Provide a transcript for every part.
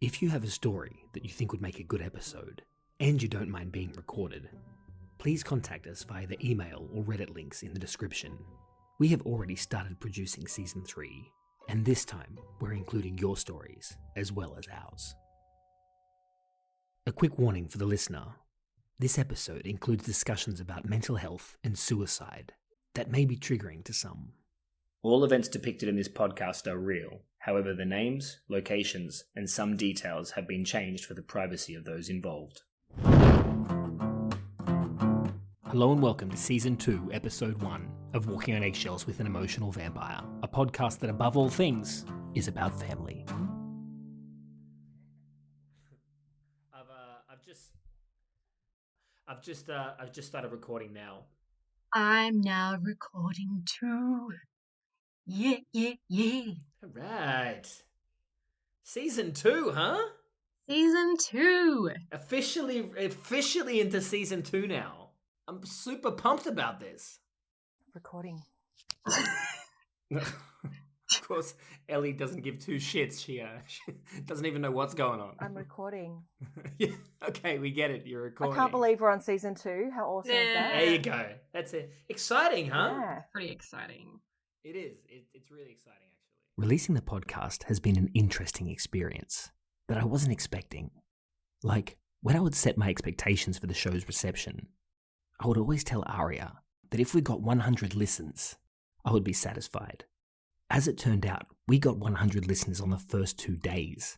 If you have a story that you think would make a good episode, and you don't mind being recorded, please contact us via the email or Reddit links in the description. We have already started producing Season 3, and this time we're including your stories as well as ours. A quick warning for the listener. This episode includes discussions about mental health and suicide that may be triggering to some. All events depicted in this podcast are real. However, the names, locations, and some details have been changed for the privacy of those involved. Hello and welcome to Season 2, Episode 1 of Walking on Eggshells with an Emotional Vampire, a podcast that above all things is about family. I've just started recording now. I'm now recording too. Yeah. All right. Season 2, huh? Season 2. Officially into Season 2 now. I'm super pumped about this. Recording. Of course, Ellie doesn't give two shits. She doesn't even know what's going on. I'm recording. Yeah, okay, we get it. You're recording. I can't believe we're on Season 2. How awesome is that? There you go. That's it. Exciting, huh? Yeah. Pretty exciting. It is. It's really exciting, actually. Releasing the podcast has been an interesting experience that I wasn't expecting. Like, when I would set my expectations for the show's reception, I would always tell Aria that if we got 100 listens, I would be satisfied. As it turned out, we got 100 listeners on the first 2 days,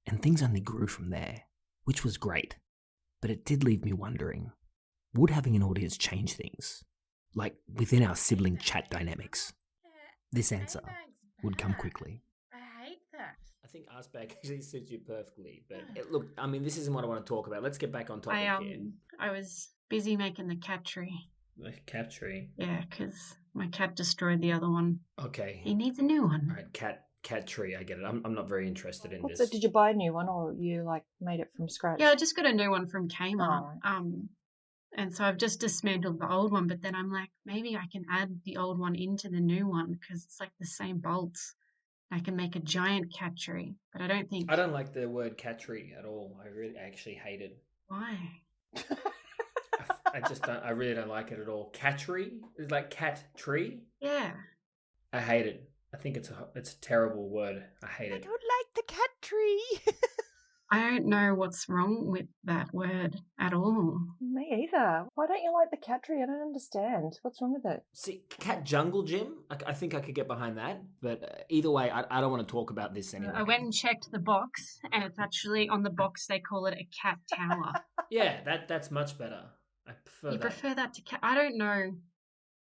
and things only grew from there, which was great. But it did leave me wondering, would having an audience change things? Like within our sibling chat dynamics? This answer would come quickly. I hate that. I think Arsbag actually suits you perfectly. But look, I mean, this isn't what I want to talk about. Let's get back on topic here. I was busy making the cat tree. The cat tree? Yeah, because my cat destroyed the other one. Okay. He needs a new one. All right, cat tree, I get it. I'm not very interested in this. So did you buy a new one or you made it from scratch? Yeah, I just got a new one from Kmart. Oh. And so I've just dismantled the old one, but then I'm like, maybe I can add the old one into the new one because it's like the same bolts. I can make a giant cat tree, but I don't think... I don't like the word cat tree at all. I actually hate it. Why? I really don't like it at all. Cat tree? It's like cat tree? Yeah. I hate it. I think it's a terrible word. I hate it. I don't like the cat tree. I don't know what's wrong with that word at all. Me either. Why don't you like the cat tree? I don't understand. What's wrong with it? See, cat jungle gym, I think I could get behind that. But either way, I don't want to talk about this anyway. I went and checked the box, and it's actually on the box they call it a cat tower. Yeah, that's much better. I prefer You that. prefer that to cat? I don't know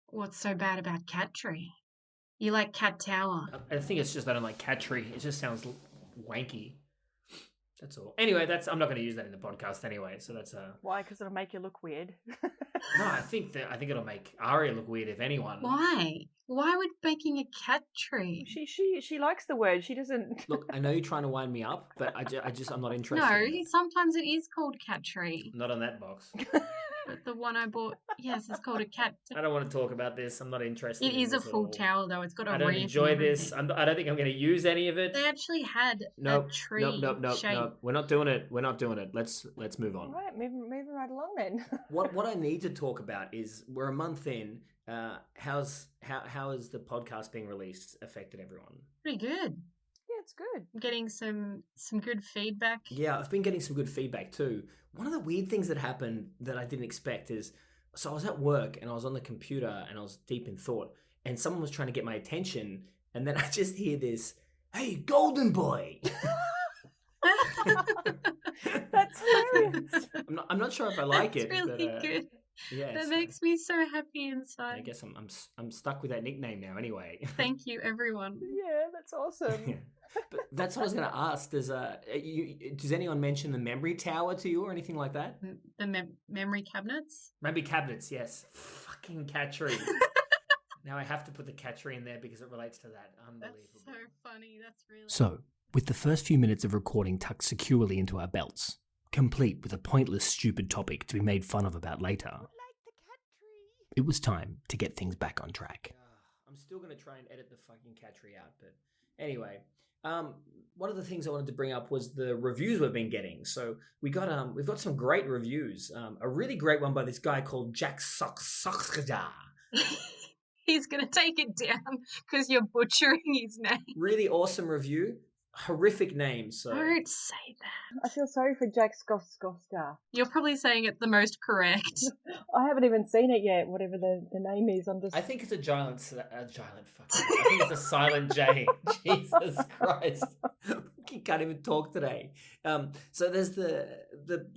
what's so bad about cat tree. You like cat tower. I think it's just I don't like cat tree. It just sounds wanky. That's all. Anyway, I'm not going to use that in the podcast anyway. So that's Why? Because it'll make you look weird. No, I think it'll make Aria look weird if anyone. Why? Why would making a cat tree? She likes the word. She doesn't. Look, I know you're trying to wind me up, but I'm not interested. No, in it. sometimes it is called cat tree. Not on that box. But the one I bought, yes, it's called a cat. I don't want to talk about this. I'm not interested. It in is a this at full all. tower though. It's got a I don't reef enjoy and this. everything. I don't think I'm going to use any of it. They actually had Nope. a tree shape. Nope. We're not doing it. We're not doing it. Let's move on. All right, moving right along then. What I need to talk about is we're a month in. How is the podcast being released affected everyone? Pretty good. Yeah, it's good. I'm getting some good feedback. Yeah, I've been getting some good feedback too. One of the weird things that happened that I didn't expect is, so I was at work and I was on the computer and I was deep in thought and someone was trying to get my attention and then I just hear this, "Hey, golden boy." That's hilarious. I'm not sure if I like That's it. really but, good. Yeah, That so makes me so happy inside. I guess I'm stuck with that nickname now anyway. Thank you, everyone. Yeah, that's awesome. Yeah. But that's what I was going to ask. Does anyone mention the memory tower to you or anything like that? The memory cabinets? Memory cabinets, yes. Fucking cat tree. Now I have to put the cat tree in there because it relates to that. Unbelievable. That's so funny. That's really... So, with the first few minutes of recording tucked securely into our belts, complete with a pointless, stupid topic to be made fun of about later, it was time to get things back on track. I'm still going to try and edit the fucking cat tree out, but anyway, One of the things I wanted to bring up was the reviews we've been getting. So we've got some great reviews. A really great one by this guy called Jack Soxja. He's going to take it down because you're butchering his name. Really awesome review. Horrific name. So Don't say that. I feel sorry for Jack Skoska. You're probably saying it the most correct. I haven't even seen it yet, whatever the name is. I'm just... I think it's a giant fucking. I think it's a silent J. Jesus Christ. He can't even talk today. So there's the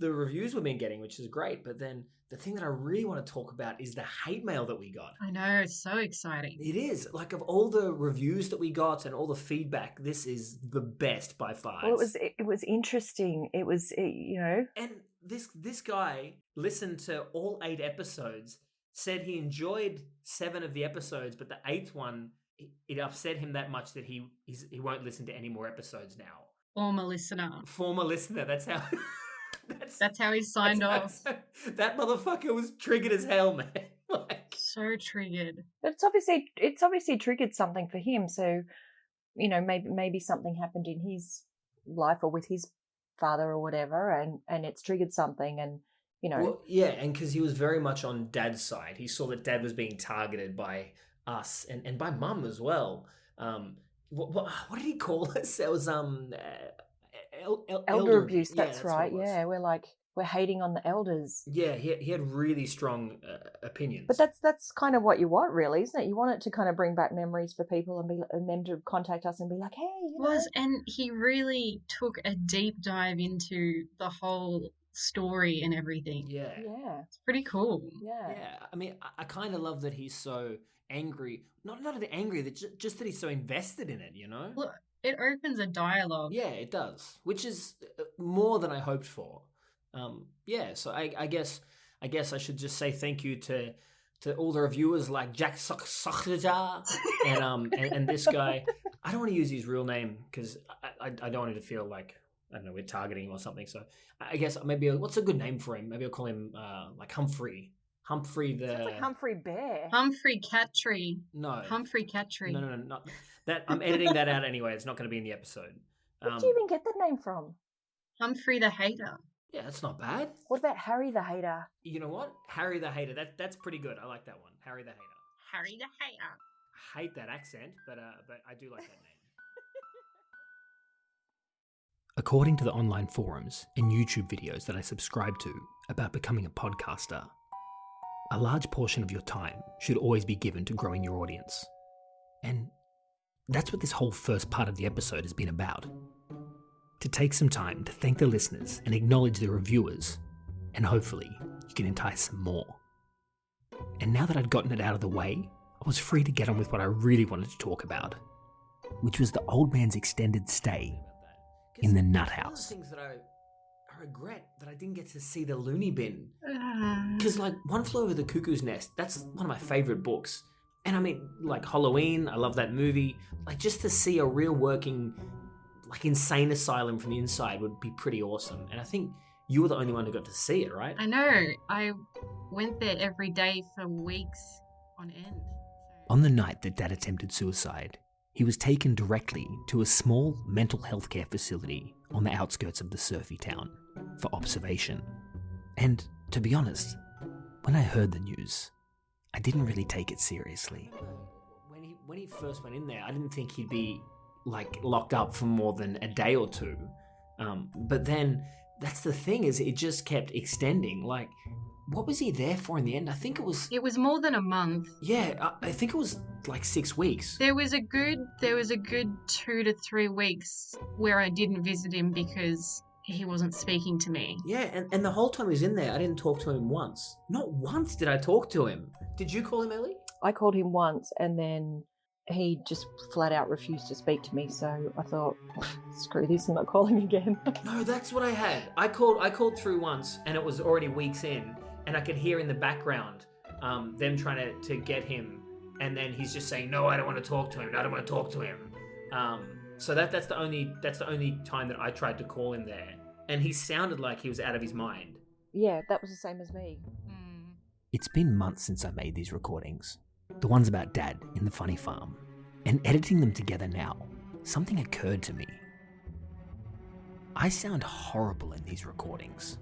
reviews we've been getting, which is great. But then the thing that I really want to talk about is the hate mail that we got. I know, it's so exciting. It is. Like, of all the reviews that we got and all the feedback, this is the best by far. Well, it was interesting. It was, And this guy listened to all 8 episodes, said he enjoyed 7 of the episodes, but the 8th one, it upset him that much that he won't listen to any more episodes now. Former listener. That's how... That's how he's signed off. That motherfucker was triggered as hell, man. Like, so triggered. But it's obviously triggered something for him. So, maybe something happened in his life or with his father or whatever, and it's triggered something, and Well, yeah, and because he was very much on Dad's side, he saw that Dad was being targeted by us and by Mum as well. What did he call us? It was elder abuse. That's that's right. what it was. Yeah, we're hating on the elders. Yeah, he had really strong opinions. But that's kind of what you want, really, isn't it? You want it to kind of bring back memories for people and them to contact us and be like, hey, And he really took a deep dive into the whole story and everything. Yeah. It's pretty cool. Yeah. I mean, I kind of love that he's so angry. Not that angry, just that he's so invested in it, Well, it opens a dialogue. Yeah, it does, which is more than I hoped for. So I guess I should just say thank you to all the reviewers like Jack Soxja and this guy. I don't want to use his real name because I don't want him to feel like, I don't know, we're targeting him or something. So I guess maybe what's a good name for him? Maybe I'll call him like Humphrey. Humphrey the... Sounds like Humphrey Bear. Humphrey Cattree. No. Humphrey Cattree. No, not that. I'm editing that out anyway. It's not going to be in the episode. Where did you even get that name from? Humphrey the Hater. Yeah, that's not bad. What about Harry the Hater? You know what? Harry the Hater. That's pretty good. I like that one. Harry the Hater. Harry the Hater. I hate that accent, but I do like that name. According to the online forums and YouTube videos that I subscribe to about becoming a podcaster, a large portion of your time should always be given to growing your audience. And that's what this whole first part of the episode has been about. To take some time to thank the listeners and acknowledge the reviewers, and hopefully you can entice some more. And now that I'd gotten it out of the way, I was free to get on with what I really wanted to talk about, which was the old man's extended stay in the nut house. One of the things that I regret that I didn't get to see the loony bin. Because, like, One Flew Over the Cuckoo's Nest, that's one of my favourite books. And I mean, like, Halloween, I love that movie. Like, just to see a real working, like, insane asylum from the inside would be pretty awesome. And I think you were the only one who got to see it, right? I know. I went there every day for weeks on end. On the night that Dad attempted suicide, he was taken directly to a small mental health care facility on the outskirts of the surfy town for observation. And to be honest, when I heard the news, I didn't really take it seriously. When he first went in there, I didn't think he'd be like locked up for more than a day or two. But then that's the thing, is it just kept extending. Like, what was he there for in the end? I think it was more than a month. Yeah, I think it was like 6 weeks. There was a good 2 to 3 weeks where I didn't visit him because he wasn't speaking to me. Yeah, and the whole time he was in there, I didn't talk to him once. Not once did I talk to him. Did you call him, Ellie? I called him once, and then he just flat out refused to speak to me. So I thought, screw this, I'm not calling again. No, that's what I had. I called through once, and it was already weeks in, and I could hear in the background them trying to get him, and then he's just saying, no, I don't want to talk to him. I don't want to talk to him. So that's the only time that I tried to call him there, and he sounded like he was out of his mind. Yeah, that was the same as me. It's been months since I made these recordings, the ones about Dad in the funny farm, and editing them together now something occurred to me. I sound horrible in these recordings.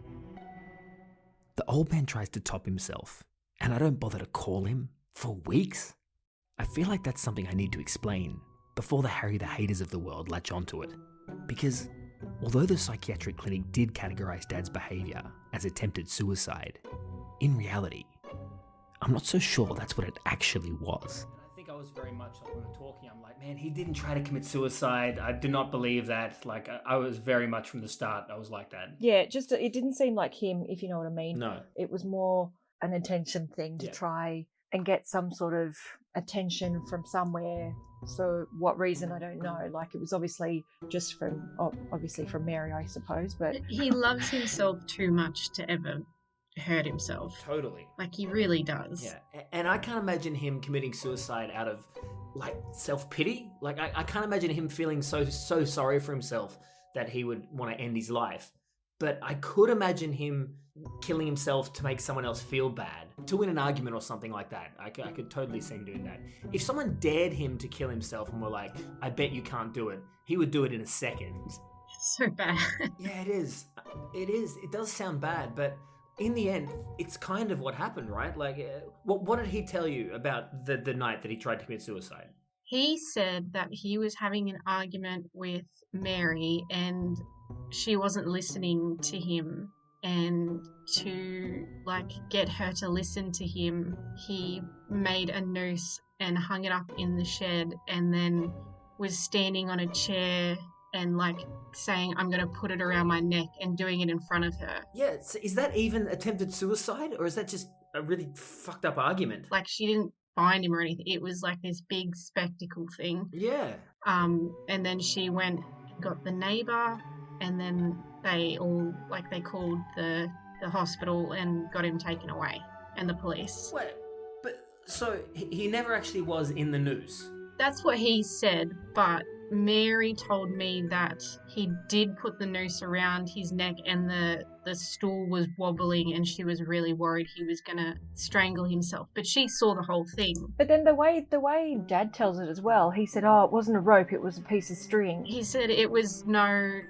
The old man tries to top himself, and I don't bother to call him for weeks. I feel like that's something I need to explain before the Harry the Haters of the world latch onto it. Because although the psychiatric clinic did categorise Dad's behaviour as attempted suicide, in reality, I'm not so sure that's what it actually was. I think I was very much like, when we were talking, I'm like, man, he didn't try to commit suicide. I do not believe that. Like, I was very much from the start, I was like that. Yeah, it didn't seem like him, if you know what I mean. No. It was more an intention thing to try and get some sort of attention from somewhere. For what reason, I don't know. Like, it was obviously just from Mary, I suppose. But He loves himself too much to ever hurt himself. Totally. Like, he really does. Yeah, and I can't imagine him committing suicide out of, like, self-pity. Like, I can't imagine him feeling so sorry for himself that he would want to end his life. But I could imagine him killing himself to make someone else feel bad, to win an argument or something like that. I could totally see him doing that. If someone dared him to kill himself and were like, I bet you can't do it, he would do it in a second. It's so bad. Yeah, it is. It is. It does sound bad, but in the end, it's kind of what happened, right? Like, what did he tell you about the night that he tried to commit suicide? He said that he was having an argument with Mary and she wasn't listening to him, and to like get her to listen to him, he made a noose and hung it up in the shed and then was standing on a chair and like saying, I'm going to put it around my neck, and doing it in front of her. Yeah, so is that even attempted suicide, or is that just a really fucked up argument? Like, she didn't bind him or anything. It was like this big spectacle thing. Yeah. And then she went, got the neighbour, and then they called the hospital and got him taken away, and the police. Wait, but so he never actually was in the noose? That's what he said, but Mary told me that he did put the noose around his neck and the stool was wobbling and she was really worried he was going to strangle himself. But she saw the whole thing. But then the way Dad tells it as well, he said, oh, it wasn't a rope, it was a piece of string. He said it was no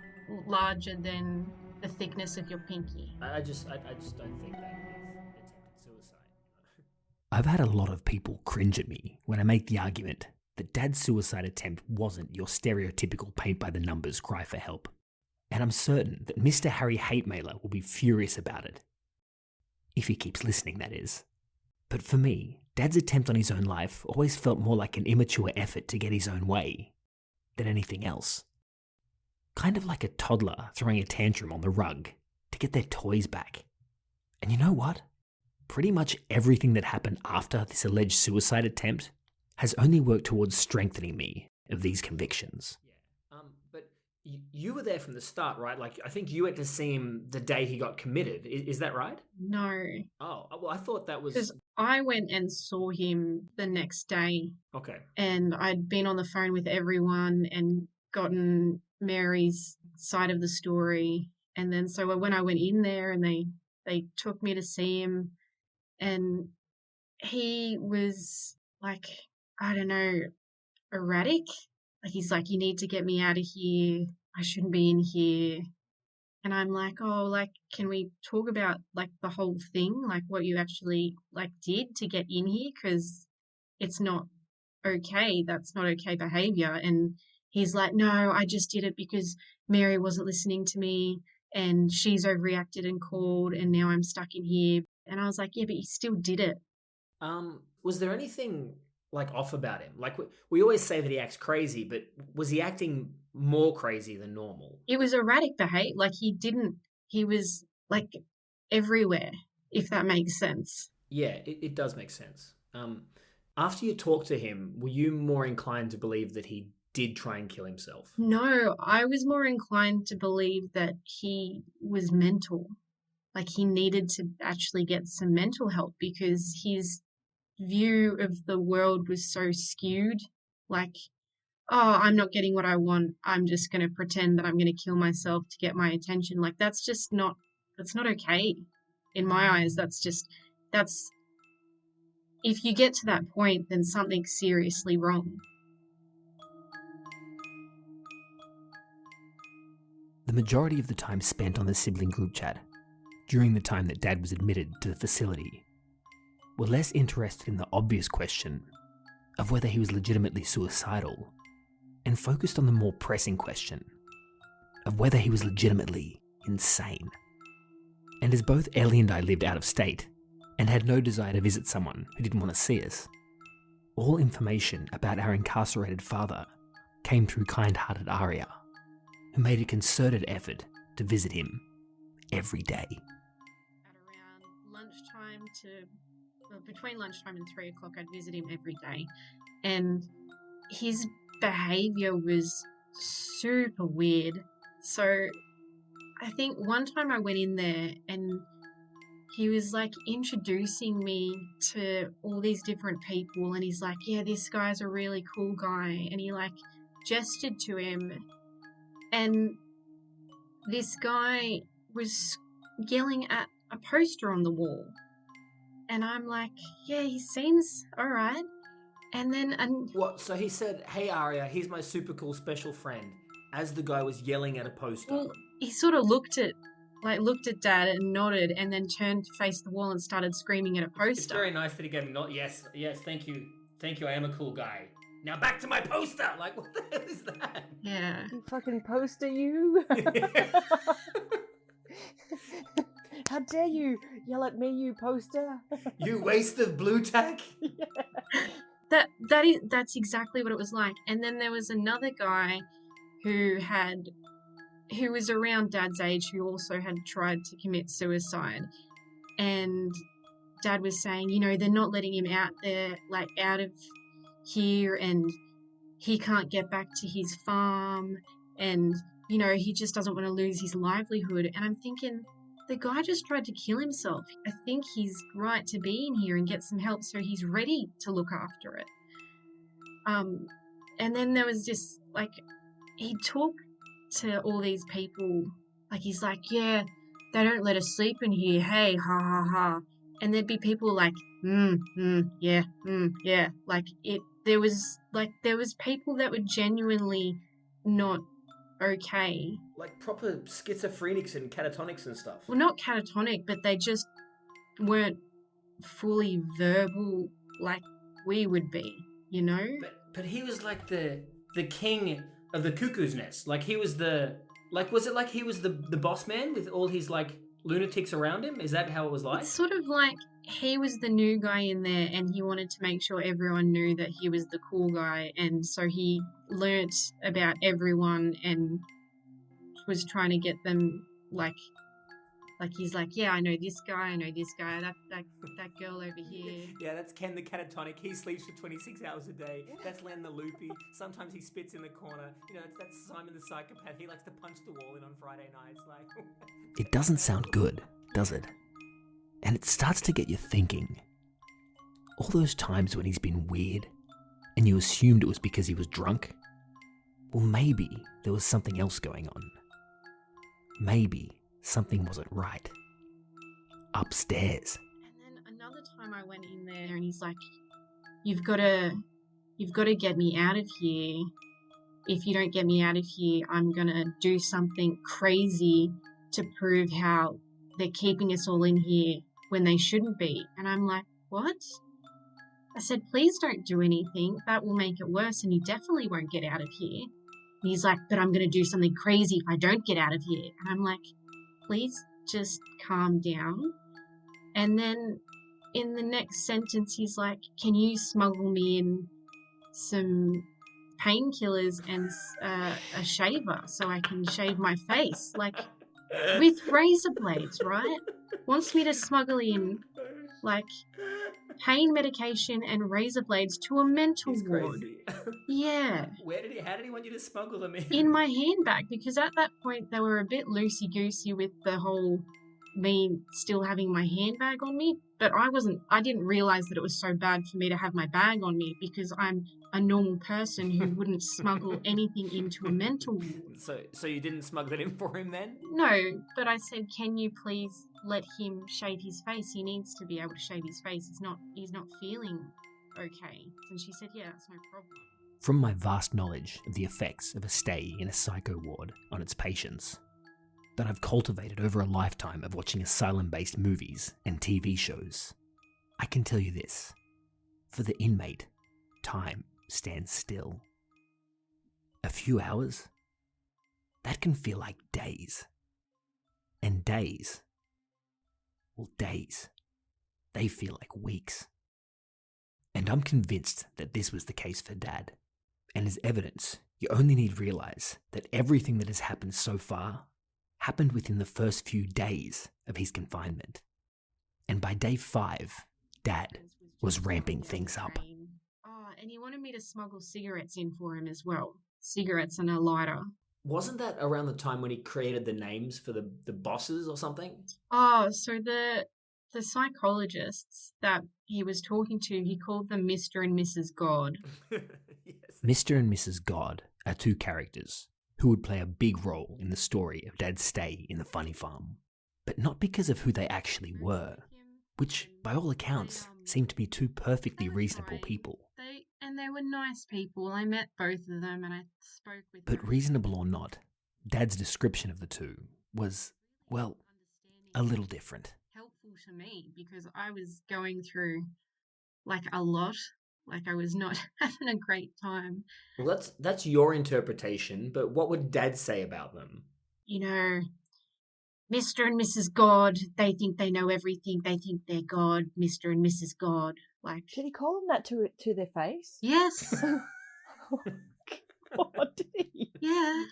larger than the thickness of your pinky. I just don't think that is attempted suicide. I've had a lot of people cringe at me when I make the argument that Dad's suicide attempt wasn't your stereotypical paint-by-the-numbers cry for help. And I'm certain that Mr. Harry Hatemailer will be furious about it. If he keeps listening, that is. But for me, Dad's attempt on his own life always felt more like an immature effort to get his own way than anything else. Kind of like a toddler throwing a tantrum on the rug to get their toys back. And you know what? Pretty much everything that happened after this alleged suicide attempt has only worked towards strengthening me of these convictions. Yeah. But you were there from the start, right? Like, I think you went to see him the day he got committed. Is that right? No. Oh, well, I thought that was... Because I went and saw him the next day. Okay. And I'd been on the phone with everyone and gotten Mary's side of the story. And then so when I went in there and they took me to see him, and he was like, I don't know, erratic. Like, he's like, you need to get me out of here. I shouldn't be in here. And I'm like, oh, like, can we talk about like the whole thing? Like what you actually like did to get in here? Because it's not okay. That's not okay behavior. And he's like, no, I just did it because Mary wasn't listening to me and she's overreacted and called and now I'm stuck in here. And I was like, yeah, but you still did it. Was there anything like off about him? Like, we always say that he acts crazy, but was he acting more crazy than normal? It was erratic behavior. Like, he was like everywhere, if that makes sense. Yeah, it does make sense. After you talked to him, were you more inclined to believe that he did try and kill himself? No, I was more inclined to believe that he was mental. Like, he needed to actually get some mental help because his view of the world was so skewed. Like, oh, I'm not getting what I want. I'm just going to pretend that I'm going to kill myself to get my attention. Like, that's not okay. In my eyes, that's, if you get to that point, then something's seriously wrong. majority of the time spent on the sibling group chat, during the time that Dad was admitted to the facility, were less interested in the obvious question of whether he was legitimately suicidal and focused on the more pressing question of whether he was legitimately insane. And as both Ellie and I lived out of state and had no desire to visit someone who didn't want to see us, all information about our incarcerated father came through kind-hearted Aria, who made a concerted effort to visit him every day. At around lunchtime between lunchtime and 3 o'clock, I'd visit him every day. And his behaviour was super weird. So I think one time I went in there and he was like introducing me to all these different people, and he's like, yeah, this guy's a really cool guy, and he like gestured to him, and this guy was yelling at a poster on the wall, and I'm like, yeah, he seems all right. And then What? So he said, hey Arya, he's my super cool special friend, as the guy was yelling at a poster. Well, he sort of looked at Dad and nodded, and then turned to face the wall and started screaming at a poster. It's very nice that he gave me yes, thank you, I am a cool guy. Now back to my poster! Like, what the hell is that? Yeah. You fucking poster, you! How dare you yell at me, you poster! You waste of blue tack! Yeah. That's exactly what it was like. And then there was another guy who was around Dad's age, who also had tried to commit suicide. And Dad was saying, they're not letting him out there, like out of here, and he can't get back to his farm, and, he just doesn't want to lose his livelihood. And I'm thinking, the guy just tried to kill himself. I think he's right to be in here and get some help, so he's ready to look after it. And then there was just, like, he talked to all these people, like, he's like, yeah, they don't let us sleep in here, hey, ha, ha, ha. And there'd be people like, yeah, like, there was people that were genuinely not okay. Like proper schizophrenics and catatonics and stuff. Well, not catatonic, but they just weren't fully verbal like we would be, But he was like the king of the cuckoo's nest. Like he was was it like he was the boss man with all his like lunatics around him? Is that how it was like? It's sort of like he was the new guy in there, and he wanted to make sure everyone knew that he was the cool guy, and so he learnt about everyone and was trying to get them like he's like, yeah, I know this guy, that girl over here. Yeah, that's Ken the catatonic. He sleeps for 26 hours a day. That's Len the loopy. Sometimes he spits in the corner. That's Simon the psychopath. He likes to punch the wall in on Friday nights. Like, It doesn't sound good, does it? And it starts to get you thinking. All those times when he's been weird, and you assumed it was because he was drunk? Well, maybe there was something else going on. Maybe something wasn't right. Upstairs. And then another time I went in there and he's like, you've got to get me out of here. If you don't get me out of here, I'm going to do something crazy to prove how they're keeping us all in here when they shouldn't be. And I'm like, what? I said, please don't do anything. That will make it worse, and you definitely won't get out of here. And he's like, but I'm going to do something crazy if I don't get out of here. And I'm like, please just calm down. And then in the next sentence, he's like, can you smuggle me in some painkillers and a shaver so I can shave my face? Like, with razor blades, right? Wants me to smuggle in, like, pain medication and razor blades to a mental ward. Yeah. How did he want you to smuggle them in? In my handbag, because at that point they were a bit loosey-goosey with the whole me still having my handbag on me, but I didn't realize that it was so bad for me to have my bag on me, because I'm a normal person who wouldn't smuggle anything into a mental ward. So you didn't smuggle it in for him then? No, but I said, can you please let him shave his face? He needs to be able to shave his face. He's not feeling okay. And she said, yeah, that's no problem. From my vast knowledge of the effects of a stay in a psycho ward on its patients, that I've cultivated over a lifetime of watching asylum-based movies and TV shows, I can tell you this. For the inmate, time stands still. A few hours? That can feel like days. And days, they feel like weeks. And I'm convinced that this was the case for Dad. And as evidence, you only need realize that everything that has happened so far happened within the first few days of his confinement. And by day 5, Dad was ramping things up. Oh, and he wanted me to smuggle cigarettes in for him as well. Cigarettes and a lighter. Wasn't that around the time when he created the names for the bosses or something? Oh, so the psychologists that he was talking to, he called them Mr. and Mrs. God. Yes. Mr. and Mrs. God are 2 characters who would play a big role in the story of Dad's stay in the funny farm. But not because of who they actually were, which by all accounts seemed to be 2 perfectly reasonable people. They were nice people. I met both of them and I spoke with them. But reasonable or not, Dad's description of the 2 was, well, a little different. Helpful to me because I was going through like a lot. Like I was not having a great time. Well, that's your interpretation, but what would Dad say about them? You know, Mr. and Mrs. God, they think they know everything. They think they're God, Mr. and Mrs. God. Like, Did he call them that to their face? yes. What did he? Yeah.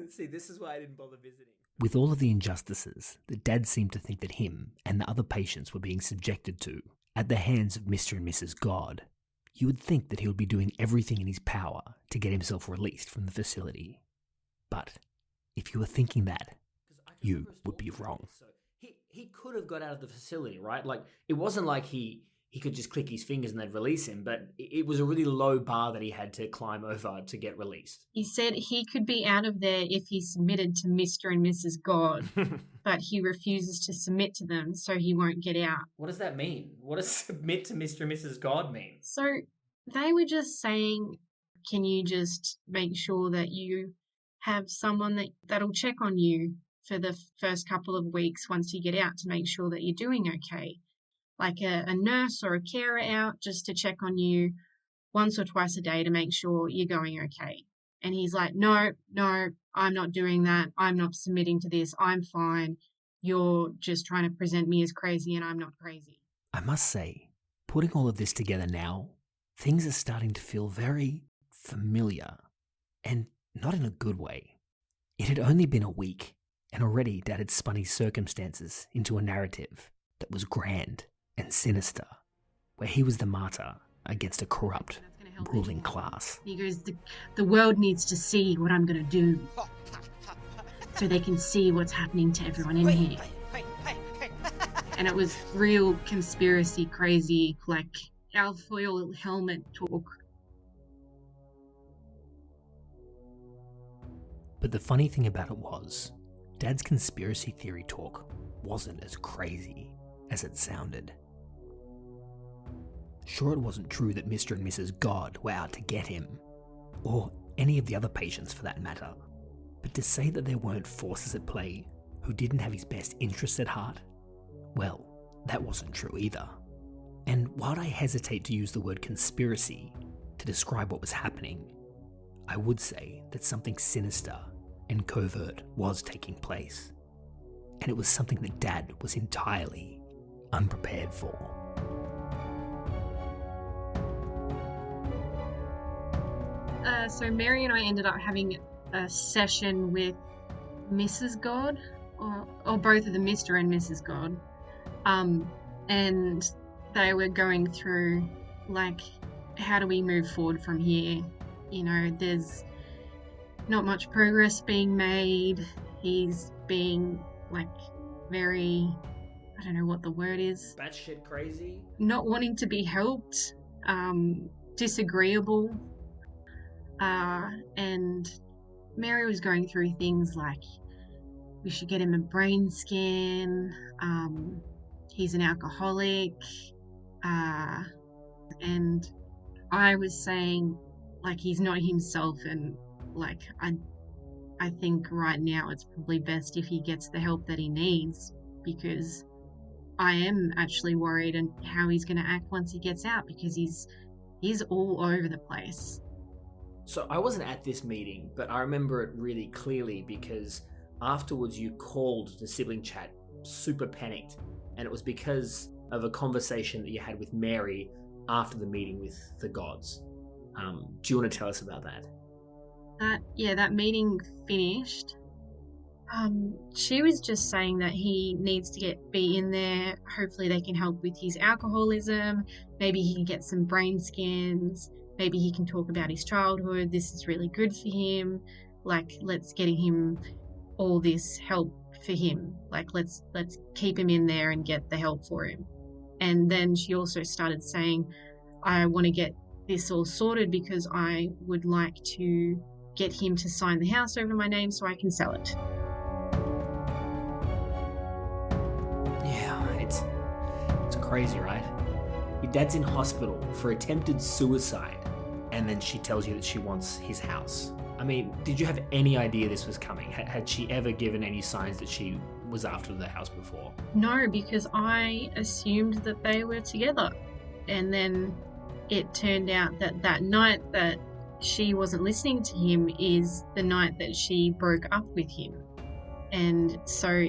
See, this is why I didn't bother visiting. With all of the injustices that Dad seemed to think that him and the other patients were being subjected to at the hands of Mr. and Mrs. God, you would think that he would be doing everything in his power to get himself released from the facility. But if you were thinking that, you would be wrong. So he could have got out of the facility, right? Like, it wasn't like he could just click his fingers and they'd release him, but it was a really low bar that he had to climb over to get released. He said he could be out of there if he submitted to Mr. and Mrs. God, but he refuses to submit to them, so he won't get out. What does that mean? What does submit to Mr. and Mrs. God mean? So they were just saying, can you just make sure that you have someone that'll check on you for the first couple of weeks once you get out to make sure that you're doing okay? Like a nurse or a carer out just to check on you once or twice a day to make sure you're going okay. And he's like, no, I'm not doing that. I'm not submitting to this. I'm fine. You're just trying to present me as crazy and I'm not crazy. I must say, putting all of this together now, things are starting to feel very familiar, and not in a good way. It had only been a week, and already Dad had spun his circumstances into a narrative that was grand and sinister, where he was the martyr against a corrupt, ruling class. He goes, the world needs to see what I'm going to do so they can see what's happening to everyone in here. And it was real conspiracy crazy, like alfoil helmet talk. But the funny thing about it was, Dad's conspiracy theory talk wasn't as crazy as it sounded. Sure, it wasn't true that Mr. and Mrs. God were out to get him, or any of the other patients for that matter, but to say that there weren't forces at play who didn't have his best interests at heart, well, that wasn't true either. And while I hesitate to use the word conspiracy to describe what was happening, I would say that something sinister and covert was taking place, and it was something that Dad was entirely unprepared for. So Mary and I ended up having a session with Mrs. God, or both of them, Mr. and Mrs. God, and they were going through, like, how do we move forward from here? You know, there's not much progress being made. He's being, like, very, I don't know what the word is. Batshit crazy? Not wanting to be helped, disagreeable. And Mary was going through things like, we should get him a brain scan, he's an alcoholic, and I was saying, like, he's not himself, and, like, I think right now it's probably best if he gets the help that he needs, because I am actually worried and how he's going to act once he gets out, because he's all over the place. So I wasn't at this meeting, but I remember it really clearly because afterwards you called the sibling chat super panicked, and it was because of a conversation that you had with Mary after the meeting with the gods. Do you want to tell us about that? That meeting finished. She was just saying that he needs to be in there. Hopefully they can help with his alcoholism. Maybe he can get some brain scans. Maybe he can talk about his childhood. This is really good for him. Like, let's get him all this help for him. Like, let's keep him in there and get the help for him. And then she also started saying, I want to get this all sorted because I would like to get him to sign the house over my name so I can sell it. Yeah, it's crazy, right? Your dad's in hospital for attempted suicide, and then she tells you that she wants his house. I mean, did you have any idea this was coming? Had she ever given any signs that she was after the house before? No, because I assumed that they were together. And then it turned out that that night that she wasn't listening to him is the night that she broke up with him. And so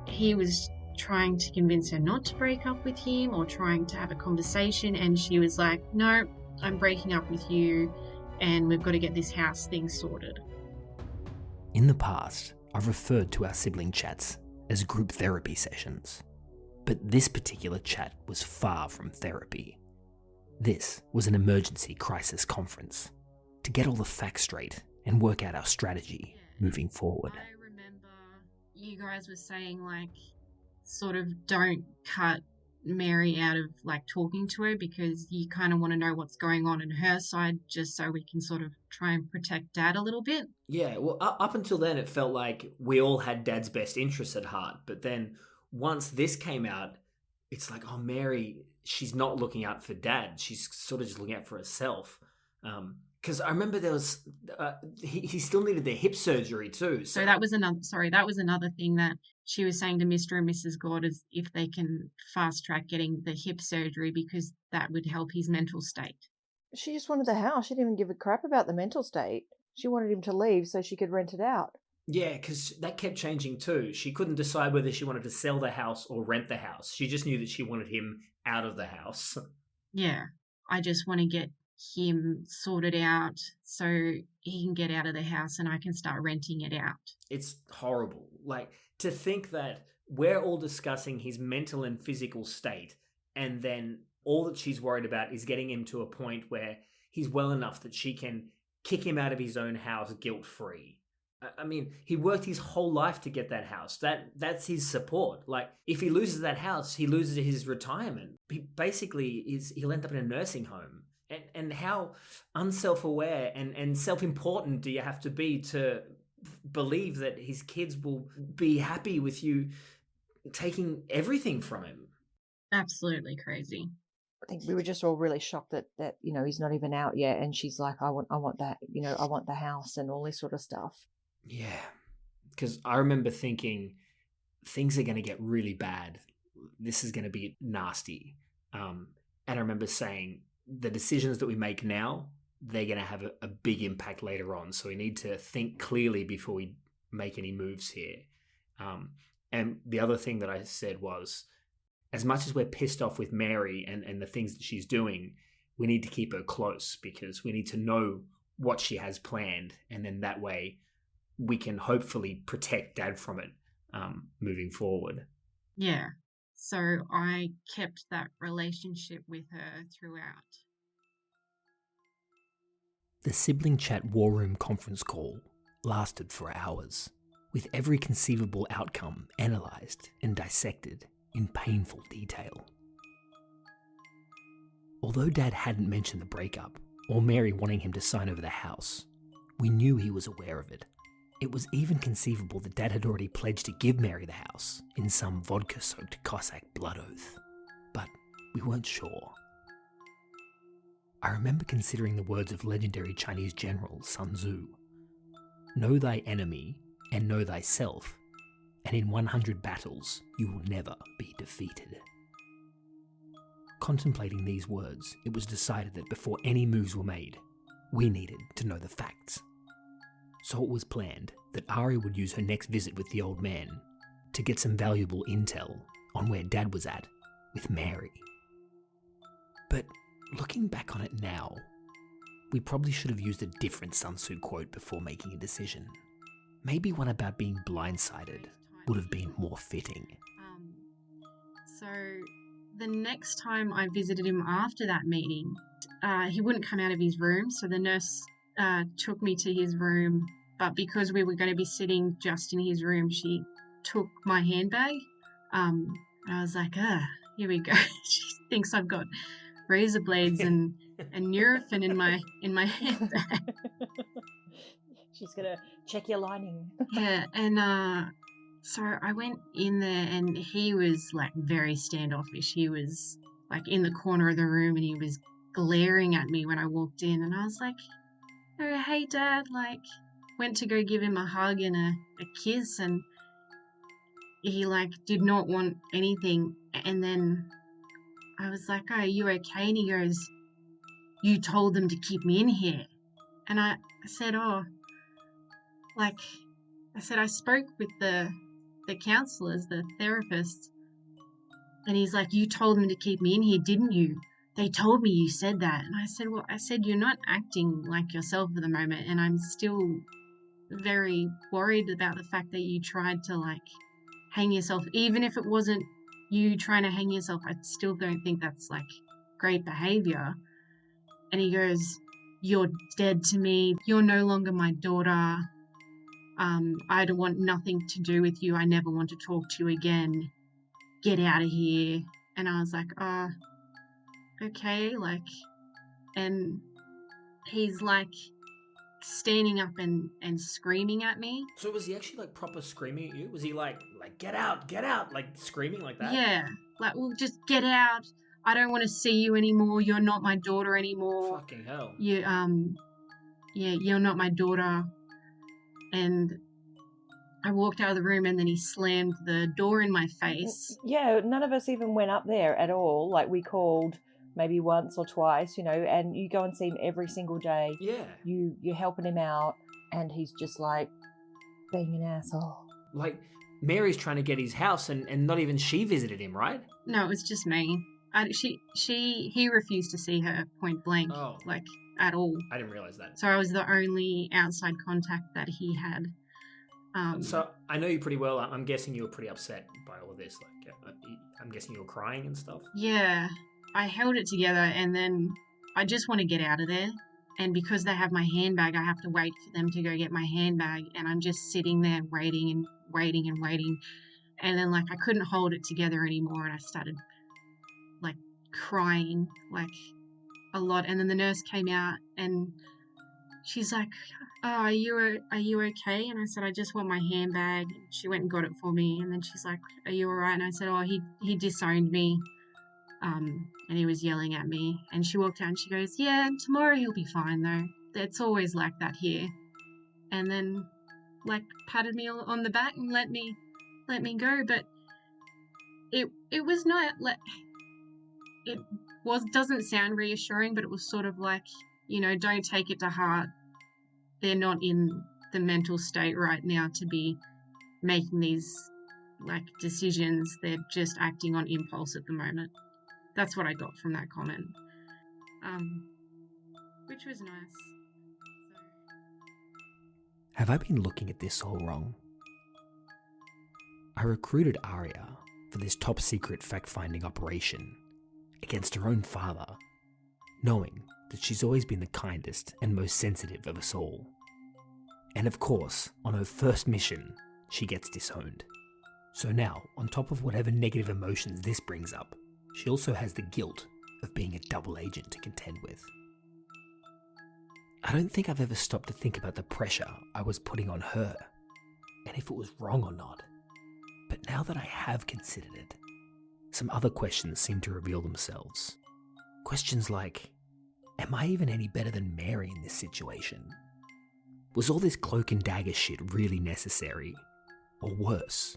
he was trying to convince her not to break up with him or trying to have a conversation, and she was like, no, I'm breaking up with you and we've got to get this house thing sorted. In the past, I've referred to our sibling chats as group therapy sessions. But this particular chat was far from therapy. This was an emergency crisis conference to get all the facts straight and work out our strategy moving forward. I remember you guys were saying, like, sort of don't cut Mary out of, like, talking to her because you kind of want to know what's going on her side just so we can sort of try and protect Dad a little bit. Yeah, well, up until then, it felt like we all had Dad's best interests at heart. But then once this came out, it's like, oh, Mary, she's not looking out for Dad. She's sort of just looking out for herself. Because I remember there was, he still needed their hip surgery too. So that was another thing that she was saying to Mr. and Mrs. God, is if they can fast track getting the hip surgery because that would help his mental state. She just wanted the house. She didn't even give a crap about the mental state. She wanted him to leave so she could rent it out. Yeah, because that kept changing too. She couldn't decide whether she wanted to sell the house or rent the house. She just knew that she wanted him out of the house. Yeah, I just want to get him sorted out so he can get out of the house and I can start renting it out. It's horrible. Like, to think that we're all discussing his mental and physical state, and then all that she's worried about is getting him to a point where he's well enough that she can kick him out of his own house guilt-free. I mean, he worked his whole life to get that house. That's his support. Like, if he loses that house, he loses his retirement. He basically he'll end up in a nursing home. And how unself-aware and self-important do you have to be to believe that his kids will be happy with you taking everything from him? Absolutely crazy. I think we were just all really shocked that he's not even out yet, and she's like, I want that, I want the house and all this sort of stuff. Yeah, because I remember thinking things are going to get really bad. This is going to be nasty. And I remember saying the decisions that we make now, they're going to have a big impact later on. So we need to think clearly before we make any moves here. And the other thing that I said was, as much as we're pissed off with Mary and the things that she's doing, we need to keep her close because we need to know what she has planned. And then that way we can hopefully protect Dad from it moving forward. Yeah. So I kept that relationship with her throughout. The sibling chat war room conference call lasted for hours, with every conceivable outcome analysed and dissected in painful detail. Although Dad hadn't mentioned the breakup or Mary wanting him to sign over the house, we knew he was aware of it. It was even conceivable that Dad had already pledged to give Mary the house in some vodka-soaked Cossack blood oath, but we weren't sure. I remember considering the words of legendary Chinese general Sun Tzu. Know thy enemy and know thyself, and in 100 battles you will never be defeated. Contemplating these words, it was decided that before any moves were made, we needed to know the facts. So it was planned that Arya would use her next visit with the old man to get some valuable intel on where Dad was at with Mary. But looking back on it now, we probably should have used a different Sun Tzu quote before making a decision. Maybe one about being blindsided would have been more fitting. So the next time I visited him after that meeting, he wouldn't come out of his room, so the nurse took me to his room, but because we were going to be sitting just in his room, she took my handbag. And I was like, here we go. She thinks I've got razor blades and Nurofen in my handbag. She's gonna check your lining. Yeah, and so I went in there and he was like very standoffish. He was like in the corner of the room and he was glaring at me when I walked in, and I was like, oh, hey Dad, like went to go give him a hug and a kiss, and he like did not want anything. And then I was like, oh, are you okay? And he goes, you told them to keep me in here. And I said, oh, like, I said, I spoke with the counselors, the therapists, and he's like, you told them to keep me in here, didn't you? They told me you said that. And I said, well, you're not acting like yourself at the moment, and I'm still very worried about the fact that you tried to, like, hang yourself. Even if it wasn't you trying to hang yourself, I still don't think that's, like, great behavior. And he goes, you're dead to me. You're no longer my daughter. I don't want nothing to do with you. I never want to talk to you again. Get out of here. And I was like, okay, like, and he's like standing up and screaming at me. So was he actually like proper screaming at you? Was he like get out, like screaming like that? Yeah, like, well, just get out. I don't want to see you anymore. You're not my daughter anymore. Fucking hell. You're not my daughter. And I walked out of the room and then he slammed the door in my face. Yeah, none of us even went up there at all. Like, we called maybe once or twice, and you go and see him every single day. Yeah. You're helping him out, and he's just like being an asshole. Like, Mary's trying to get his house and not even she visited him, right? No, it was just me. He refused to see her point blank, like, at all. I didn't realize that. So I was the only outside contact that he had. So I know you pretty well. I'm guessing you were pretty upset by all of this. Like, I'm guessing you were crying and stuff. Yeah, I held it together, and then I just want to get out of there. And because they have my handbag, I have to wait for them to go get my handbag, and I'm just sitting there waiting and waiting and waiting. And then, like, I couldn't hold it together anymore, and I started, like, crying, like, a lot. And then the nurse came out, and she's like, oh, are you okay? And I said, I just want my handbag. She went and got it for me. And then she's like, are you all right? And I said, oh, he disowned me. And he was yelling at me. And she walked out and she goes, yeah, tomorrow he'll be fine though. It's always like that here. And then, like, patted me on the back and let me go. But it was not like, doesn't sound reassuring, but it was sort of like, don't take it to heart. They're not in the mental state right now to be making these, like, decisions. They're just acting on impulse at the moment. That's what I got from that comment, which was nice. Have I been looking at this all wrong? I recruited Arya for this top secret fact-finding operation against her own father, knowing that she's always been the kindest and most sensitive of us all. And of course, on her first mission, she gets disowned. So now, on top of whatever negative emotions this brings up, she also has the guilt of being a double agent to contend with. I don't think I've ever stopped to think about the pressure I was putting on her, and if it was wrong or not. But now that I have considered it, some other questions seem to reveal themselves. Questions like, am I even any better than Mary in this situation? Was all this cloak and dagger shit really necessary? Or worse,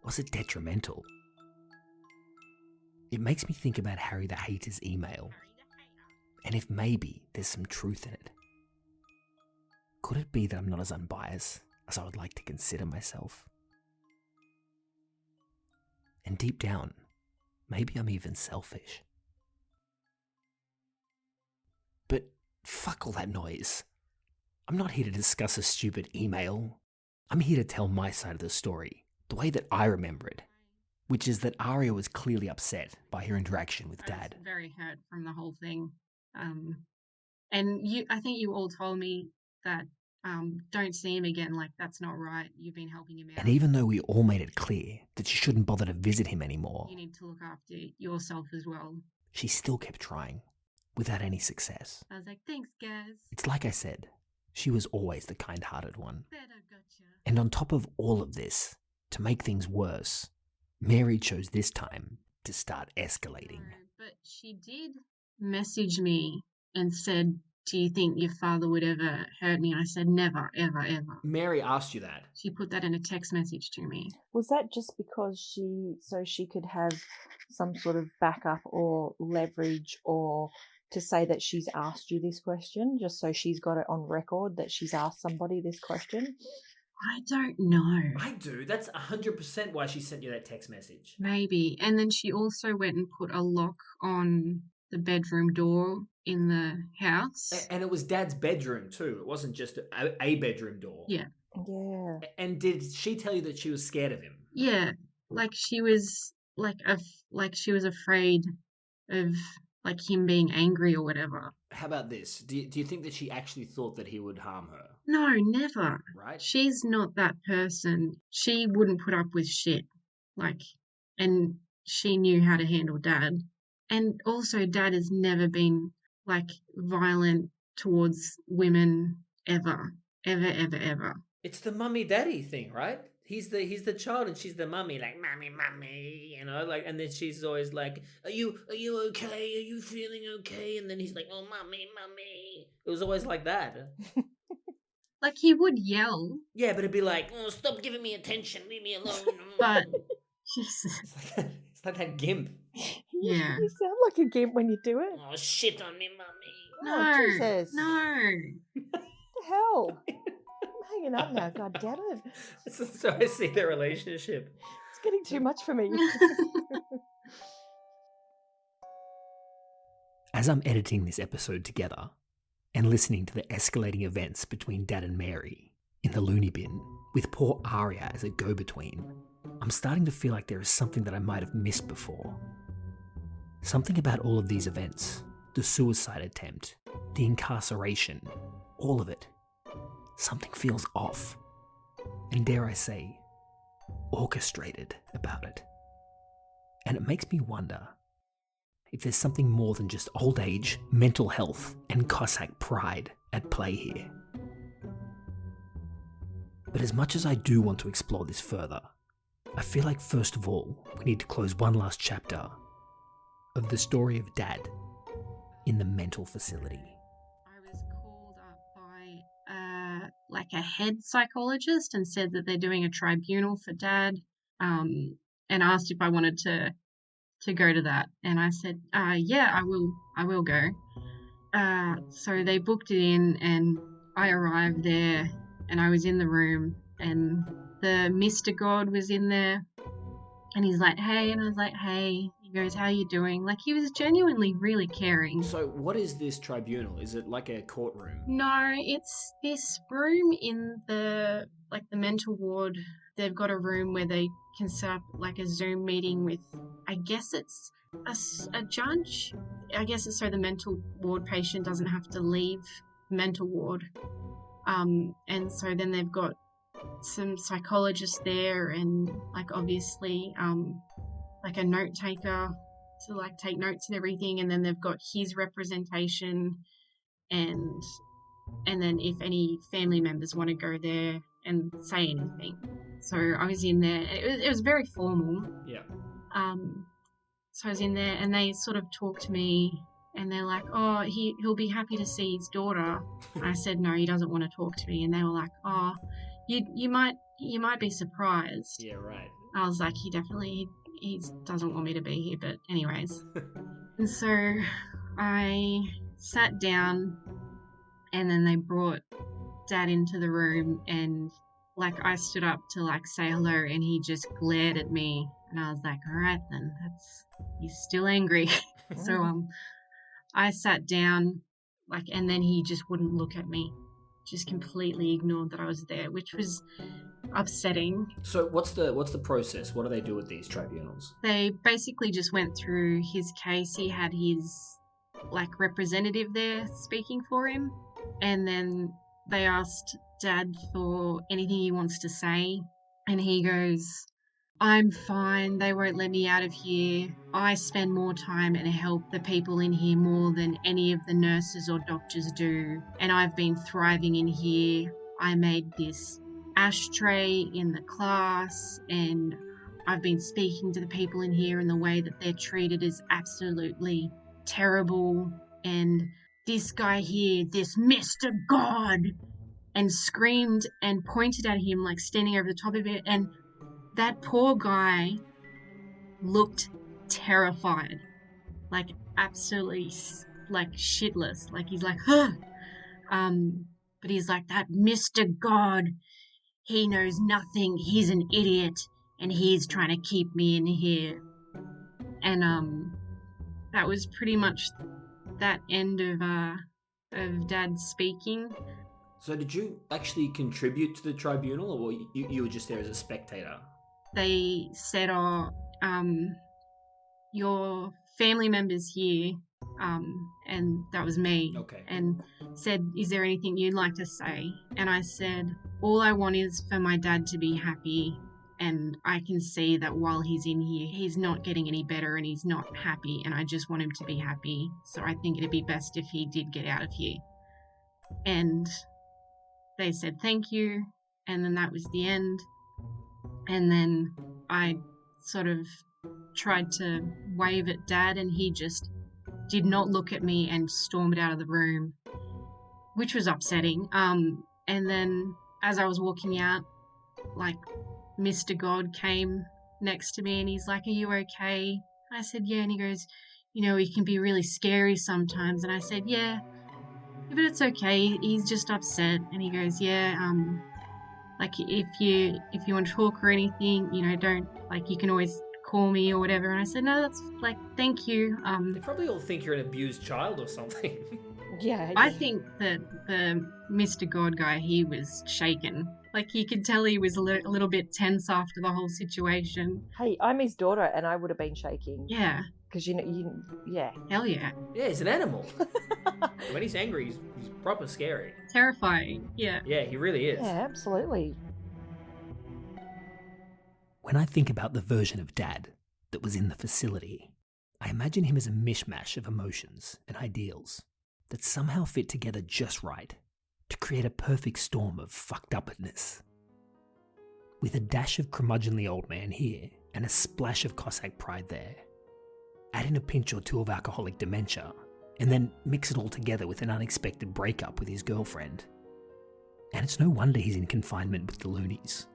was it detrimental? It makes me think about Harry the Hater's email, and if maybe there's some truth in it. Could it be that I'm not as unbiased as I would like to consider myself? And deep down, maybe I'm even selfish. But fuck all that noise. I'm not here to discuss a stupid email. I'm here to tell my side of the story, the way that I remember it, which is that Arya was clearly upset by her interaction with Dad. I was very hurt from the whole thing. And I think you all told me that don't see him again, like that's not right. You've been helping him out. And even though we all made it clear that she shouldn't bother to visit him anymore, you need to look after yourself as well. She still kept trying, without any success. I was like, thanks, guys. It's like I said, she was always the kind-hearted one. Better gotcha. And on top of all of this, to make things worse, Mary chose this time to start escalating. No, but she did message me and said, do you think your father would ever hurt me? And I said, never, ever, ever. Mary asked you that? She put that in a text message to me. Was that just because she could have some sort of backup or leverage, or to say that she's asked you this question, just so she's got it on record that she's asked somebody this question? I don't know. I do. That's 100% why she sent you that text message. Maybe. And then she also went and put a lock on the bedroom door in the house. And it was Dad's bedroom too. It wasn't just a bedroom door. Yeah. Yeah. And did she tell you that she was scared of him? Yeah. Like she was she was afraid of like him being angry or whatever. How about this? Do you think that she actually thought that he would harm her? No, never. Right? She's not that person. She wouldn't put up with shit. And she knew how to handle Dad. And also Dad has never been violent towards women ever. Ever, ever, ever. It's the mummy daddy thing, right? He's the child and she's the mummy, like mummy, and then she's always like, are you okay? Are you feeling okay? And then he's like, oh mummy. It was always like that. He would yell. Yeah, but it'd be like, oh, stop giving me attention, leave me alone. But Jesus. It's like that gimp. Yeah. You sound like a gimp when you do it. Oh, shit on me, mummy. No. Oh, Jesus. No. What the hell? I'm hanging up now, god damn it. So I see their relationship. It's getting too much for me. As I'm editing this episode together and listening to the escalating events between Dad and Mary in the loony bin, with poor Arya as a go-between, I'm starting to feel like there is something that I might have missed before. Something about all of these events, the suicide attempt, the incarceration, all of it. Something feels off, and dare I say, orchestrated about it. And it makes me wonder if there's something more than just old age, mental health, and Cossack pride at play here. But as much as I do want to explore this further, I feel like first of all, we need to close one last chapter of the story of Dad in the mental facility. I was called up by a head psychologist and said that they're doing a tribunal for Dad, and asked if I wanted to go to that. And I said, yeah, I will go. So they booked it in and I arrived there and I was in the room and the Mr. God was in there and he's like, hey, and I was like, hey. He goes, how you doing? He was genuinely really caring. So what is this tribunal? Is it like a courtroom? No, it's this room in the mental ward. They've got a room where they can set up a Zoom meeting with, I guess it's a judge. I guess it's so the mental ward patient doesn't have to leave the mental ward. And so then they've got some psychologists there and obviously a note taker to take notes and everything, and then they've got his representation and then if any family members want to go there and say anything. So I was in there. It was very formal. Yeah. So I was in there and they sort of talked to me And they're like, oh, he'll be happy to see his daughter. I said, no, he doesn't want to talk to me. And they were like, oh, you might be surprised. Yeah, right. I was like, he doesn't want me to be here. But anyways. And so I sat down, and then they brought Dad into the room, and like I stood up to like say hello, and he just glared at me, and I was like, all right then, he's still angry. So I sat down, like, and then he just wouldn't look at me, just completely ignored that I was there, which was upsetting. So what's the process? What do they do with these tribunals? They basically just went through his case. He had his like representative there speaking for him, and then they asked Dad for anything he wants to say, and he goes, I'm fine, they won't let me out of here. I spend more time and help the people in here more than any of the nurses or doctors do, and I've been thriving in here. I made this ashtray in the class, and I've been speaking to the people in here, and the way that they're treated is absolutely terrible. And this guy here, this Mr. God, and screamed and pointed at him like standing over the top of it, and that poor guy looked terrified, like absolutely like shitless, like he's like, huh. But he's like, that Mr. God, he knows nothing, he's an idiot, and he's trying to keep me in here. And that was pretty much that end of Dad speaking. So did you actually contribute to the tribunal, or you were just there as a spectator? They said, oh, your family member's here, and that was me. Okay. And said, is there anything you'd like to say? And I said, all I want is for my dad to be happy, and I can see that while he's in here, he's not getting any better and he's not happy, and I just want him to be happy. So I think it'd be best if he did get out of here. And they said thank you, and then that was the end. And then I sort of tried to wave at Dad, and he just did not look at me and stormed out of the room, which was upsetting. And then as I was walking out, like, Mr. God came next to me, and he's like, are you okay? I said, yeah. And he goes, you know, he can be really scary sometimes. And I said, yeah, but it's okay. He's just upset. And he goes, yeah, like, if you want to talk or anything, you know, don't, like, you can always call me or whatever. And I said, no, that's, like, thank you. They probably all think you're an abused child or something. Yeah. I think that the Mr. God guy, he was shaken. Like, you could tell he was a little bit tense after the whole situation. Hey, I'm his daughter, and I would have been shaking. Yeah. Because yeah. Hell yeah. Yeah, he's an animal. When he's angry, he's proper scary. Terrifying. Yeah. Yeah, he really is. Yeah, absolutely. When I think about the version of Dad that was in the facility, I imagine him as a mishmash of emotions and ideals that somehow fit together just right to create a perfect storm of fucked upness. With a dash of curmudgeonly old man here and a splash of Cossack pride there. Add in a pinch or two of alcoholic dementia, and then mix it all together with an unexpected breakup with his girlfriend. And it's no wonder he's in confinement with the loonies.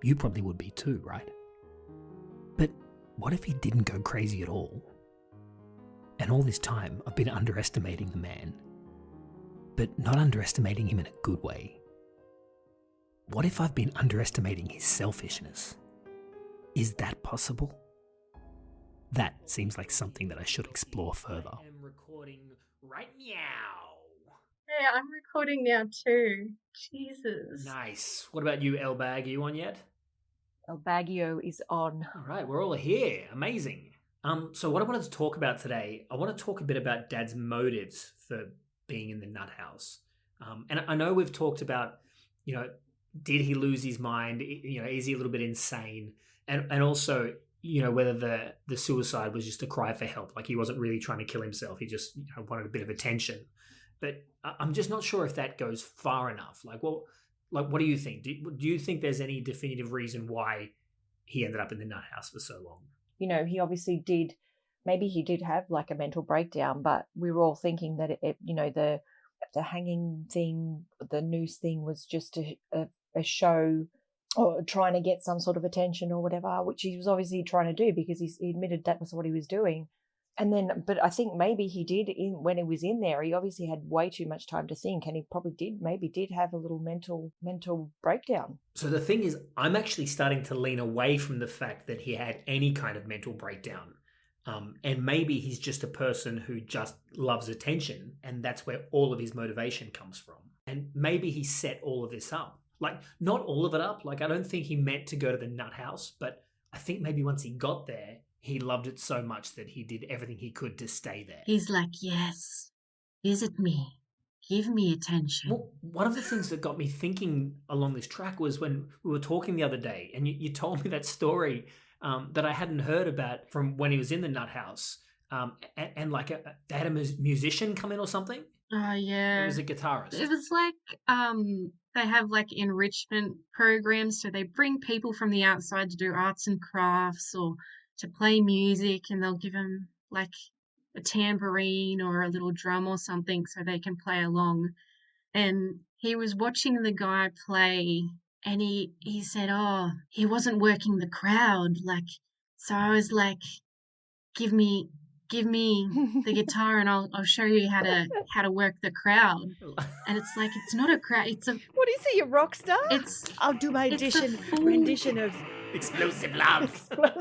You probably would be too, right? But what if he didn't go crazy at all? And all this time, I've been underestimating the man. But not underestimating him in a good way. What if I've been underestimating his selfishness? Is that possible? That seems like something that I should explore further. I am recording right now. Hey, I'm recording now too. Jesus. Nice. What about you, El Bag? Are you on yet? El Baggio is on. All right, we're all here. Amazing. So what I wanted to talk about today, I want to talk a bit about Dad's motives for being in the nut house. And I know we've talked about, you know, did he lose his mind? You know, is he a little bit insane? And also, you know, whether the suicide was just a cry for help, like he wasn't really trying to kill himself. He just, you know, wanted a bit of attention. But I'm just not sure if that goes far enough. Like, well, like, what do you think? Do you think there's any definitive reason why he ended up in the nut house for so long? You know, he obviously did maybe he did have like a mental breakdown, but we were all thinking that the hanging thing, the noose thing was just a show or trying to get some sort of attention or whatever, which he was obviously trying to do because he admitted that was what he was doing. And then, but I think maybe he did when he was in there, he obviously had way too much time to think, and he probably did have a little mental breakdown. So the thing is, I'm actually starting to lean away from the fact that he had any kind of mental breakdown. And maybe he's just a person who just loves attention, and that's where all of his motivation comes from. And maybe he set all of this up. Like, not all of it up. Like, I don't think he meant to go to the nut house, but I think maybe once he got there, he loved it so much that he did everything he could to stay there. He's like, yes, visit me. Give me attention. Well, one of the things that got me thinking along this track was when we were talking the other day, and you told me that story that I hadn't heard about from when he was in the nut house. And like they had a musician come in or something. Oh, yeah. It was a guitarist. It was like they have like enrichment programs, so they bring people from the outside to do arts and crafts or to play music, and they'll give them like a tambourine or a little drum or something so they can play along. And he was watching the guy play, and he said, oh, he wasn't working the crowd. Like, so I was like, give me the guitar and I'll show you how to work the crowd. And it's like, it's not a crowd, it's a... What is he, a rock star? I'll do my rendition of Explosive Love. Well,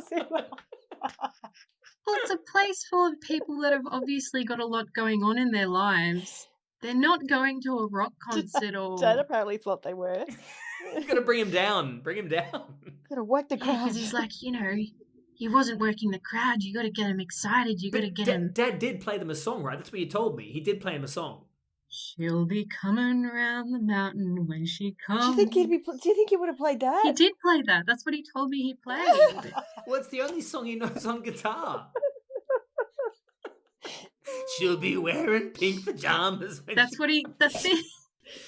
it's a place full of people that have obviously got a lot going on in their lives. They're not going to a rock concert or... Dad apparently thought they were. You've got to bring him down. Got to work the crowd. Because he's like, he wasn't working the crowd. You got to get him excited. You got to get him... Dad did play them a song, right? That's what you told me. He did play him a song. She'll be coming round the mountain when she comes. Do you think he would have played that? He did play that. That's what he told me he played. Well, it's the only song he knows on guitar. She'll be wearing pink pajamas. That's it.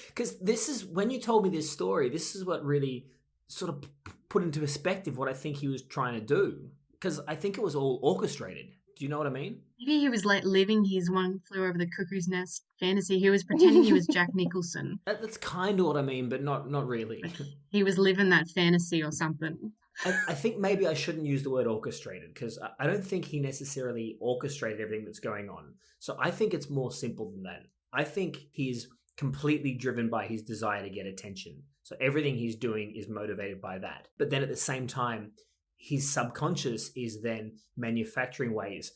Because this is, when you told me this story, this is what really sort of put into perspective what I think he was trying to do. Because I think it was all orchestrated. Do you know what I mean? Maybe he was like living his One Flew Over the Cuckoo's Nest fantasy. He was pretending he was Jack Nicholson. That's kind of what I mean, but not really. Like he was living that fantasy or something. I think maybe I shouldn't use the word orchestrated, because I don't think he necessarily orchestrated everything that's going on. So I think it's more simple than that. I think he's completely driven by his desire to get attention. So everything he's doing is motivated by that. But then at the same time, his subconscious is then manufacturing ways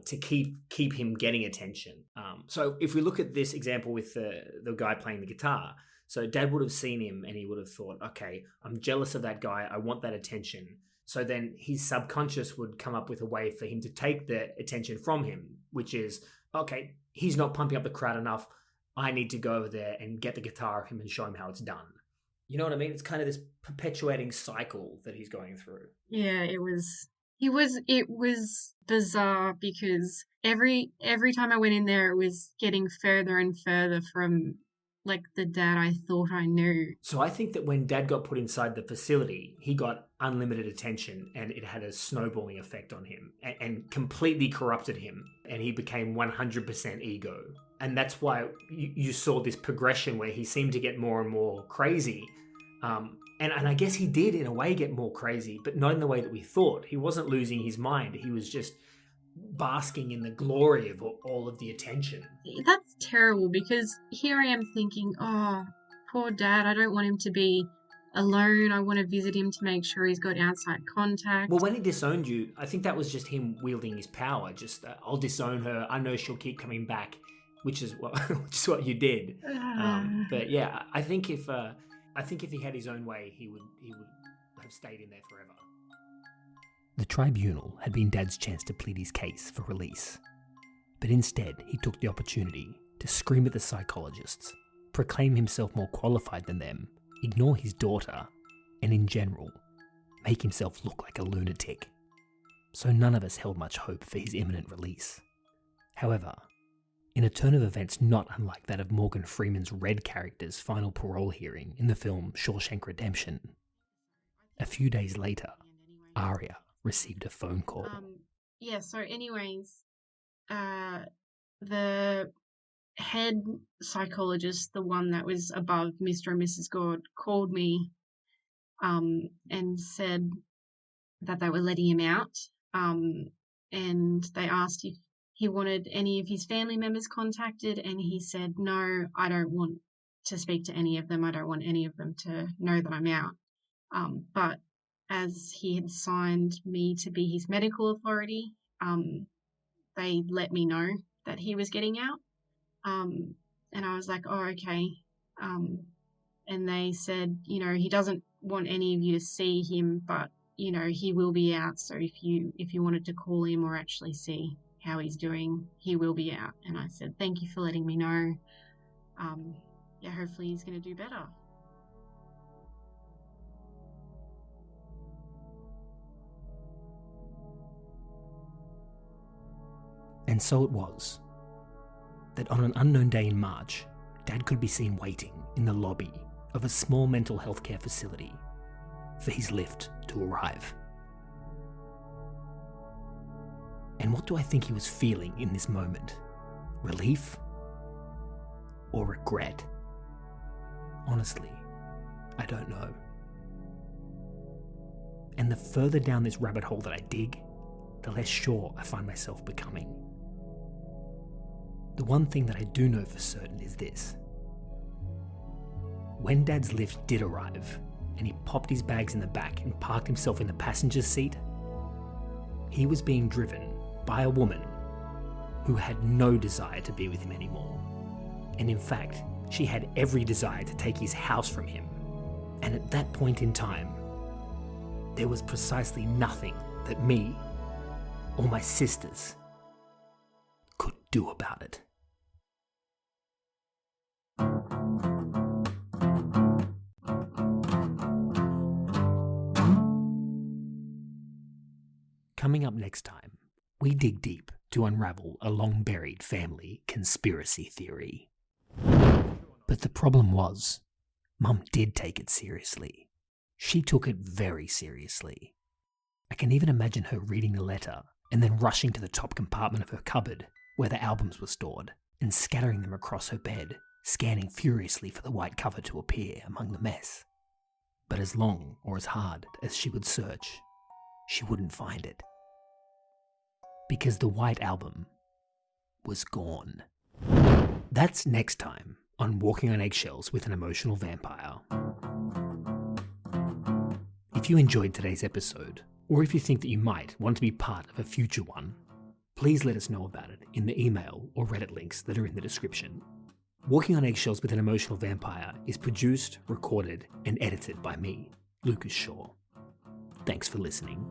to keep him getting attention. So if we look at this example with the guy playing the guitar, so Dad would have seen him and he would have thought, okay, I'm jealous of that guy. I want that attention. So then his subconscious would come up with a way for him to take the attention from him, which is, okay, he's not pumping up the crowd enough. I need to go over there and get the guitar of him and show him how it's done. You know what I mean? It's kind of this perpetuating cycle that he's going through. Yeah, it was bizarre because every time I went in there, it was getting further and further from like the Dad I thought I knew. So I think that when Dad got put inside the facility, he got unlimited attention and it had a snowballing effect on him and completely corrupted him. And he became 100% ego. And that's why you saw this progression where he seemed to get more and more crazy. And I guess he did in a way get more crazy, but not in the way that we thought. He wasn't losing his mind. He was just basking in the glory of all of the attention. That's terrible, because here I am thinking, oh, poor Dad, I don't want him to be alone. I want to visit him to make sure he's got outside contact. Well, when he disowned you, I think that was just him wielding his power. Just, I'll disown her. I know she'll keep coming back, which is what you did. But yeah, I think if he had his own way, he would have stayed in there forever. The tribunal had been Dad's chance to plead his case for release. But instead, he took the opportunity to scream at the psychologists, proclaim himself more qualified than them, ignore his daughter, and in general, make himself look like a lunatic. So none of us held much hope for his imminent release. However, in a turn of events not unlike that of Morgan Freeman's Red character's final parole hearing in the film Shawshank Redemption, a few days later, Arya received a phone call. yeah, so anyways, the head psychologist, the one that was above Mr. and Mrs. Gord, called me and said that they were letting him out. And they asked if he wanted any of his family members contacted, and he said, no, I don't want to speak to any of them. I don't want any of them to know that I'm out. But as he had signed me to be his medical authority, they let me know that he was getting out. And I was like, oh, okay. And they said, he doesn't want any of you to see him, but, he will be out. So if you wanted to call him or actually see how he's doing, he will be out. And I said, thank you for letting me know. Yeah, hopefully he's going to do better. And so it was that on an unknown day in March, Dad could be seen waiting in the lobby of a small mental health care facility for his lift to arrive. And what do I think he was feeling in this moment? Relief or regret? Honestly, I don't know. And the further down this rabbit hole that I dig, the less sure I find myself becoming. The one thing that I do know for certain is this. When Dad's lift did arrive, and he popped his bags in the back and parked himself in the passenger seat, he was being driven by a woman who had no desire to be with him anymore. And in fact, she had every desire to take his house from him. And at that point in time, there was precisely nothing that me or my sisters could do about it. Coming up next time, we dig deep to unravel a long-buried family conspiracy theory. But the problem was, Mum did take it seriously. She took it very seriously. I can even imagine her reading the letter and then rushing to the top compartment of her cupboard where the albums were stored and scattering them across her bed, scanning furiously for the white cover to appear among the mess. But as long or as hard as she would search, she wouldn't find it. Because the white album was gone. That's next time on Walking on Eggshells with an Emotional Vampire. If you enjoyed today's episode, or if you think that you might want to be part of a future one, please let us know about it in the email or Reddit links that are in the description. Walking on Eggshells with an Emotional Vampire is produced, recorded, and edited by me, Lucas Shaw. Thanks for listening.